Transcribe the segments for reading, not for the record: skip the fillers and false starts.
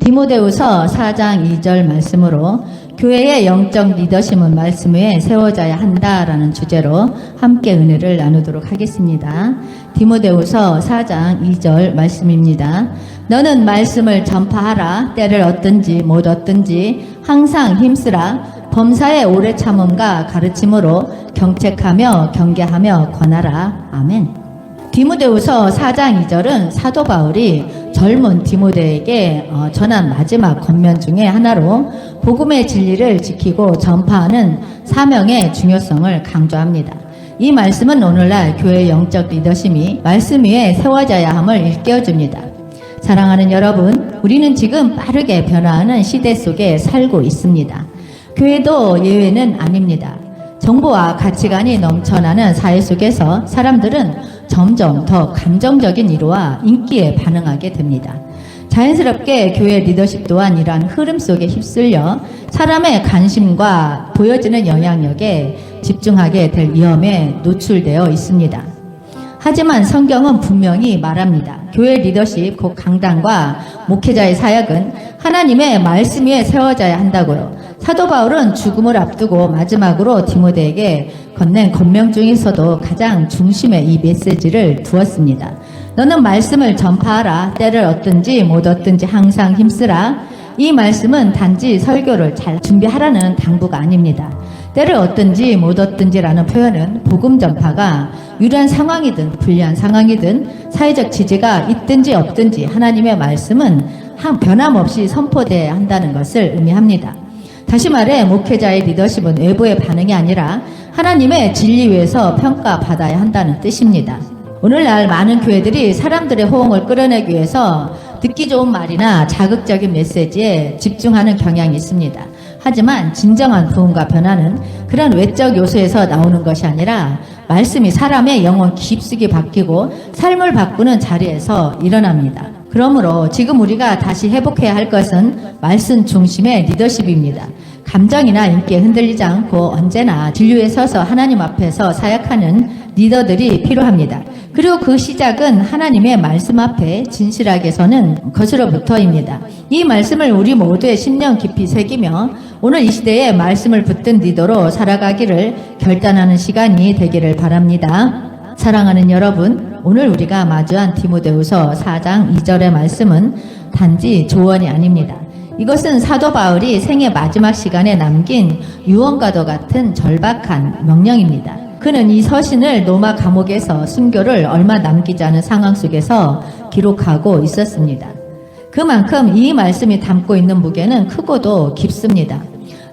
디모데후서 4장 2절 말씀으로 교회의 영적 리더십은 말씀 위에 세워져야 한다라는 주제로 함께 은혜를 나누도록 하겠습니다. 디모데후서 4장 2절 말씀입니다. 너는 말씀을 전파하라. 때를 얻든지 못 얻든지 항상 힘쓰라. 범사의 오래 참음과 가르침으로 경책하며 경계하며 권하라. 아멘. 디모데후서 4장 2절은 사도 바울이 젊은 디모데에게 전한 마지막 권면 중에 하나로 복음의 진리를 지키고 전파하는 사명의 중요성을 강조합니다. 이 말씀은 오늘날 교회의 영적 리더십이 말씀 위에 세워져야 함을 일깨워줍니다. 사랑하는 여러분, 우리는 지금 빠르게 변화하는 시대 속에 살고 있습니다. 교회도 예외는 아닙니다. 정보와 가치관이 넘쳐나는 사회 속에서 사람들은 점점 더 감정적인 일로와 인기에 반응하게 됩니다. 자연스럽게 교회 리더십 또한 이러한 흐름 속에 휩쓸려 사람의 관심과 보여지는 영향력에 집중하게 될 위험에 노출되어 있습니다. 하지만 성경은 분명히 말합니다. 교회 리더십, 곧 강단과 목회자의 사역은 하나님의 말씀 위에 세워져야 한다고요. 사도 바울은 죽음을 앞두고 마지막으로 디모데에게 건넨 권명 중에서도 가장 중심에 이 메시지를 두었습니다. 너는 말씀을 전파하라. 때를 얻든지 못 얻든지 항상 힘쓰라. 이 말씀은 단지 설교를 잘 준비하라는 당부가 아닙니다. 때를 얻든지 못 얻든지라는 표현은 복음 전파가 유리한 상황이든 불리한 상황이든 사회적 지지가 있든지 없든지 하나님의 말씀은 변함없이 선포되어야 한다는 것을 의미합니다. 다시 말해 목회자의 리더십은 외부의 반응이 아니라 하나님의 진리 위에서 평가받아야 한다는 뜻입니다. 오늘날 많은 교회들이 사람들의 호응을 끌어내기 위해서 듣기 좋은 말이나 자극적인 메시지에 집중하는 경향이 있습니다. 하지만 진정한 부흥과 변화는 그런 외적 요소에서 나오는 것이 아니라 말씀이 사람의 영혼 깊숙이 바뀌고 삶을 바꾸는 자리에서 일어납니다. 그러므로 지금 우리가 다시 회복해야 할 것은 말씀 중심의 리더십입니다. 감정이나 인기에 흔들리지 않고 언제나 진리에 서서 하나님 앞에서 사역하는 리더들이 필요합니다. 그리고 그 시작은 하나님의 말씀 앞에 진실하게 서는 것으로부터입니다. 이 말씀을 우리 모두의 신령 깊이 새기며 오늘 이 시대에 말씀을 붙든 리더로 살아가기를 결단하는 시간이 되기를 바랍니다. 사랑하는 여러분, 오늘 우리가 마주한 디모데후서 4장 2절의 말씀은 단지 조언이 아닙니다. 이것은 사도 바울이 생애 마지막 시간에 남긴 유언과도 같은 절박한 명령입니다. 그는 이 서신을 로마 감옥에서 순교를 얼마 남기지 않은 상황 속에서 기록하고 있었습니다. 그만큼 이 말씀이 담고 있는 무게는 크고도 깊습니다.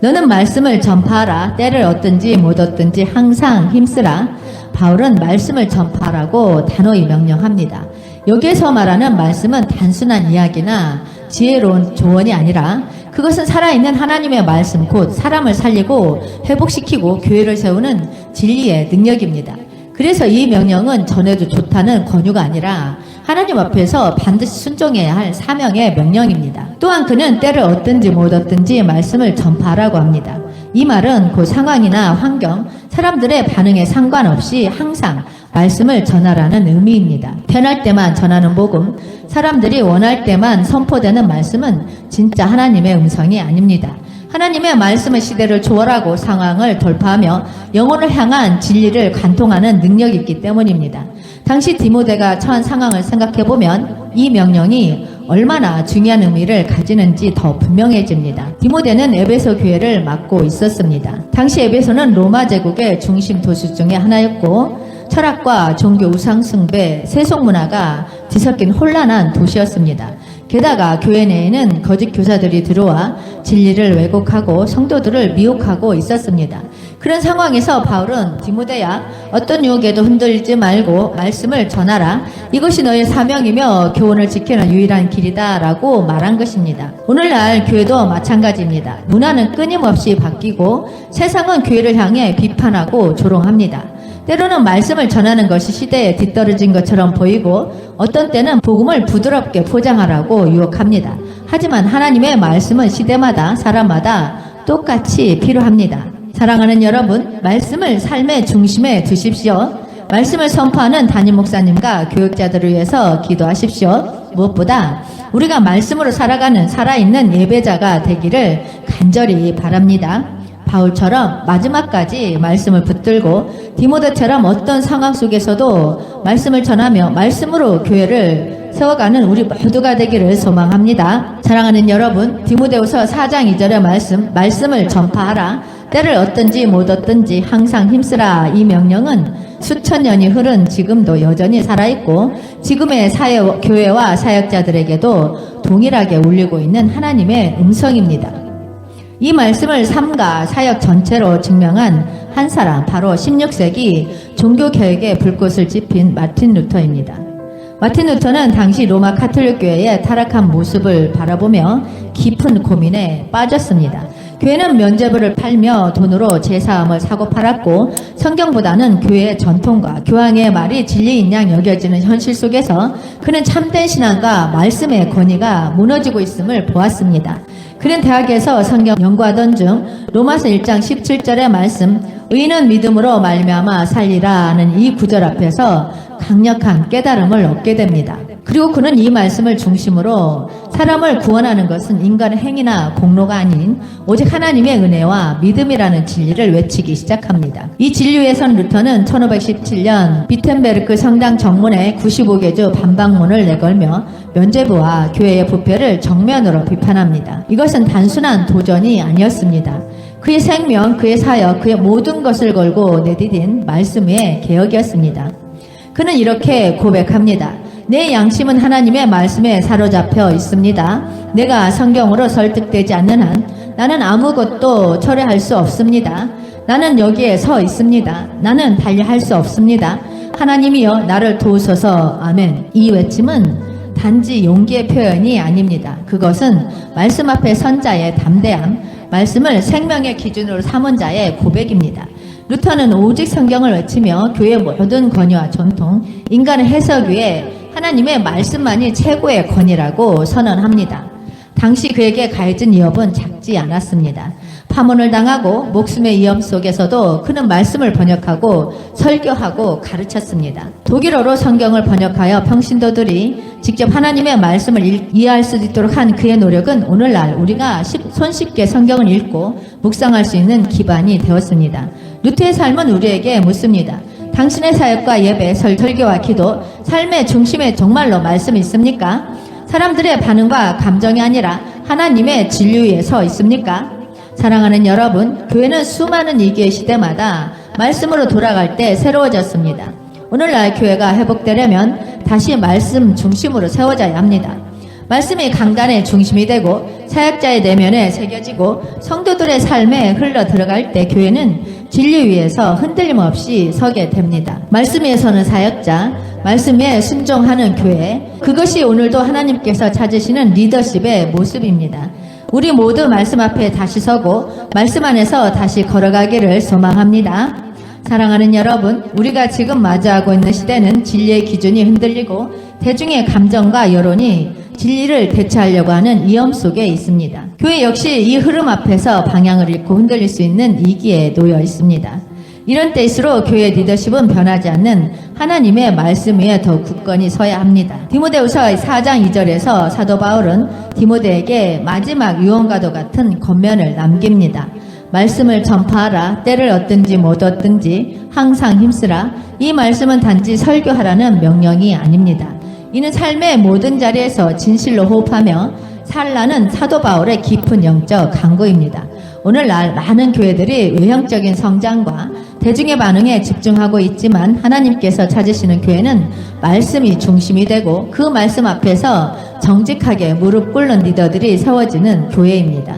너는 말씀을 전파하라. 때를 얻든지 못 얻든지 항상 힘쓰라. 바울은 말씀을 전파하라고 단호히 명령합니다. 여기에서 말하는 말씀은 단순한 이야기나 지혜로운 조언이 아니라 그것은 살아있는 하나님의 말씀, 곧 사람을 살리고 회복시키고 교회를 세우는 진리의 능력입니다. 그래서 이 명령은 전해도 좋다는 권유가 아니라 하나님 앞에서 반드시 순종해야 할 사명의 명령입니다. 또한 그는 때를 얻든지 못 얻든지 말씀을 전파하라고 합니다. 이 말은 그 상황이나 환경, 사람들의 반응에 상관없이 항상 말씀을 전하라는 의미입니다. 편할 때만 전하는 복음, 사람들이 원할 때만 선포되는 말씀은 진짜 하나님의 음성이 아닙니다. 하나님의 말씀은 시대를 초월하고 상황을 돌파하며 영혼을 향한 진리를 관통하는 능력이 있기 때문입니다. 당시 디모데가 처한 상황을 생각해보면 이 명령이 얼마나 중요한 의미를 가지는지 더 분명해집니다. 디모데는 에베소 교회를 맡고 있었습니다. 당시 에베소는 로마 제국의 중심 도시 중에 하나였고 철학과 종교 우상 숭배, 세속 문화가 뒤섞인 혼란한 도시였습니다. 게다가 교회 내에는 거짓 교사들이 들어와 진리를 왜곡하고 성도들을 미혹하고 있었습니다. 그런 상황에서 바울은 디모데야, 어떤 유혹에도 흔들리지 말고 말씀을 전하라. 이것이 너의 사명이며 교훈을 지키는 유일한 길이다 라고 말한 것입니다. 오늘날 교회도 마찬가지입니다. 문화는 끊임없이 바뀌고 세상은 교회를 향해 비판하고 조롱합니다. 때로는 말씀을 전하는 것이 시대에 뒤떨어진 것처럼 보이고 어떤 때는 복음을 부드럽게 포장하라고 유혹합니다. 하지만 하나님의 말씀은 시대마다 사람마다 똑같이 필요합니다. 사랑하는 여러분, 말씀을 삶의 중심에 두십시오. 말씀을 선포하는 담임 목사님과 교육자들을 위해서 기도하십시오. 무엇보다 우리가 말씀으로 살아가는 살아있는 예배자가 되기를 간절히 바랍니다. 바울처럼 마지막까지 말씀을 붙들고 디모데처럼 어떤 상황 속에서도 말씀을 전하며 말씀으로 교회를 세워가는 우리 모두가 되기를 소망합니다. 사랑하는 여러분, 디모데후서 4장 2절의 말씀을 전파하라. 때를 얻든지 못 얻든지 항상 힘쓰라. 이 명령은 수천 년이 흐른 지금도 여전히 살아있고 지금의 교회와 사역자들에게도 동일하게 울리고 있는 하나님의 음성입니다. 이 말씀을 삶과 사역 전체로 증명한 한 사람, 바로 16세기 종교개혁의 불꽃을 지핀 마틴 루터입니다. 마틴 루터는 당시 로마 카톨릭 교회의 타락한 모습을 바라보며 깊은 고민에 빠졌습니다. 교회는 면죄부를 팔며 돈으로 제사함을 사고 팔았고 성경보다는 교회의 전통과 교황의 말이 진리인 양 여겨지는 현실 속에서 그는 참된 신앙과 말씀의 권위가 무너지고 있음을 보았습니다. 그는 대학에서 성경 연구하던 중 로마서 1장 17절의 말씀 의인은 믿음으로 말미암아 살리라는 이 구절 앞에서 강력한 깨달음을 얻게 됩니다. 그리고 그는 이 말씀을 중심으로 사람을 구원하는 것은 인간의 행위나 공로가 아닌 오직 하나님의 은혜와 믿음이라는 진리를 외치기 시작합니다. 이 진리에선 루터는 1517년 비텐베르크 성당 정문에 95개조 반박문을 내걸며 면죄부와 교회의 부패를 정면으로 비판합니다. 이것은 단순한 도전이 아니었습니다. 그의 생명, 그의 사역, 그의 모든 것을 걸고 내디딘 말씀의 개혁이었습니다. 그는 이렇게 고백합니다. 내 양심은 하나님의 말씀에 사로잡혀 있습니다. 내가 성경으로 설득되지 않는 한 나는 아무것도 철회할 수 없습니다. 나는 여기에 서 있습니다. 나는 달리할 수 없습니다. 하나님이여 나를 도우소서. 아멘. 이 외침은 단지 용기의 표현이 아닙니다. 그것은 말씀 앞에 선 자의 담대함, 말씀을 생명의 기준으로 삼은 자의 고백입니다. 루터는 오직 성경을 외치며 교회의 모든 권위와 전통, 인간의 해석 위에 하나님의 말씀만이 최고의 권위라고 선언합니다. 당시 그에게 가해진 위협은 작지 않았습니다. 파문을 당하고 목숨의 위험 속에서도 그는 말씀을 번역하고 설교하고 가르쳤습니다. 독일어로 성경을 번역하여 평신도들이 직접 하나님의 말씀을 이해할 수 있도록 한 그의 노력은 오늘날 우리가 손쉽게 성경을 읽고 묵상할 수 있는 기반이 되었습니다. 루터의 삶은 우리에게 묻습니다. 당신의 사역과 예배, 설교와 기도, 삶의 중심에 정말로 말씀이 있습니까? 사람들의 반응과 감정이 아니라 하나님의 진리 위에 서 있습니까? 사랑하는 여러분, 교회는 수많은 위기의 시대마다 말씀으로 돌아갈 때 새로워졌습니다. 오늘날 교회가 회복되려면 다시 말씀 중심으로 세워져야 합니다. 말씀이 강단의 중심이 되고 사역자의 내면에 새겨지고 성도들의 삶에 흘러 들어갈 때 교회는 진리 위에서 흔들림 없이 서게 됩니다. 말씀 위에 서는 사역자, 말씀에 순종하는 교회, 그것이 오늘도 하나님께서 찾으시는 리더십의 모습입니다. 우리 모두 말씀 앞에 다시 서고 말씀 안에서 다시 걸어가기를 소망합니다. 사랑하는 여러분, 우리가 지금 마주하고 있는 시대는 진리의 기준이 흔들리고 대중의 감정과 여론이 진리를 대체하려고 하는 위험 속에 있습니다. 교회 역시 이 흐름 앞에서 방향을 잃고 흔들릴 수 있는 위기에 놓여 있습니다. 이런 때일수록 교회 리더십은 변하지 않는 하나님의 말씀 위에 더 굳건히 서야 합니다. 디모데후서 4장 2절에서 사도 바울은 디모데에게 마지막 유언과도 같은 권면을 남깁니다. 말씀을 전파하라. 때를 얻든지 못 얻든지 항상 힘쓰라. 이 말씀은 단지 설교하라는 명령이 아닙니다. 이는 삶의 모든 자리에서 진실로 호흡하며 살라는 사도 바울의 깊은 영적 강구입니다. 오늘날 많은 교회들이 외형적인 성장과 대중의 반응에 집중하고 있지만 하나님께서 찾으시는 교회는 말씀이 중심이 되고 그 말씀 앞에서 정직하게 무릎 꿇는 리더들이 세워지는 교회입니다.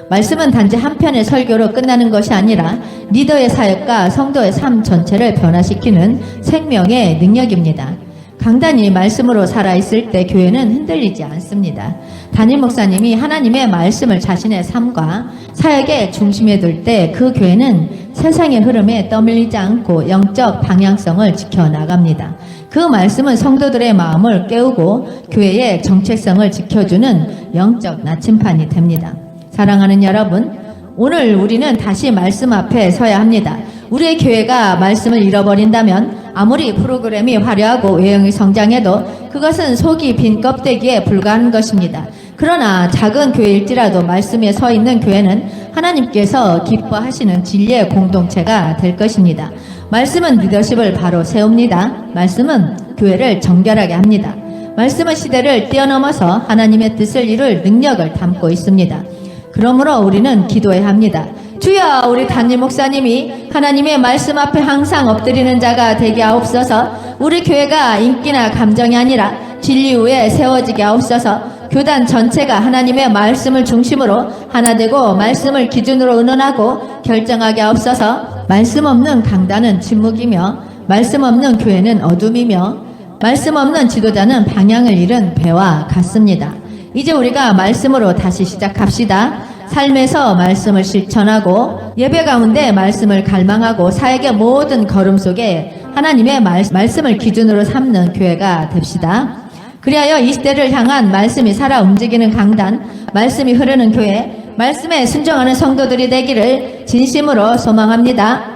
말씀은 단지 한 편의 설교로 끝나는 것이 아니라 리더의 사역과 성도의 삶 전체를 변화시키는 생명의 능력입니다. 강단이 말씀으로 살아있을 때 교회는 흔들리지 않습니다. 담임 목사님이 하나님의 말씀을 자신의 삶과 사역의 중심에 둘 때 그 교회는 세상의 흐름에 떠밀리지 않고 영적 방향성을 지켜나갑니다. 그 말씀은 성도들의 마음을 깨우고 교회의 정체성을 지켜주는 영적 나침판이 됩니다. 사랑하는 여러분, 오늘 우리는 다시 말씀 앞에 서야 합니다. 우리의 교회가 말씀을 잃어버린다면 아무리 프로그램이 화려하고 외형이 성장해도 그것은 속이 빈 껍데기에 불과한 것입니다. 그러나 작은 교회일지라도 말씀에 서 있는 교회는 하나님께서 기뻐하시는 진리의 공동체가 될 것입니다. 말씀은 리더십을 바로 세웁니다. 말씀은 교회를 정결하게 합니다. 말씀은 시대를 뛰어넘어서 하나님의 뜻을 이룰 능력을 담고 있습니다. 그러므로 우리는 기도해야 합니다. 주여, 우리 담임 목사님이 하나님의 말씀 앞에 항상 엎드리는 자가 되게 하옵소서. 우리 교회가 인기나 감정이 아니라 진리 위에 세워지게 하옵소서. 교단 전체가 하나님의 말씀을 중심으로 하나 되고 말씀을 기준으로 의논하고 결정하게 하옵소서. 말씀 없는 강단은 침묵이며 말씀 없는 교회는 어둠이며 말씀 없는 지도자는 방향을 잃은 배와 같습니다. 이제 우리가 말씀으로 다시 시작합시다. 삶에서 말씀을 실천하고 예배 가운데 말씀을 갈망하고 사역의 모든 걸음 속에 하나님의 말씀을 기준으로 삼는 교회가 됩시다. 그리하여 이 시대를 향한 말씀이 살아 움직이는 강단, 말씀이 흐르는 교회, 말씀에 순종하는 성도들이 되기를 진심으로 소망합니다.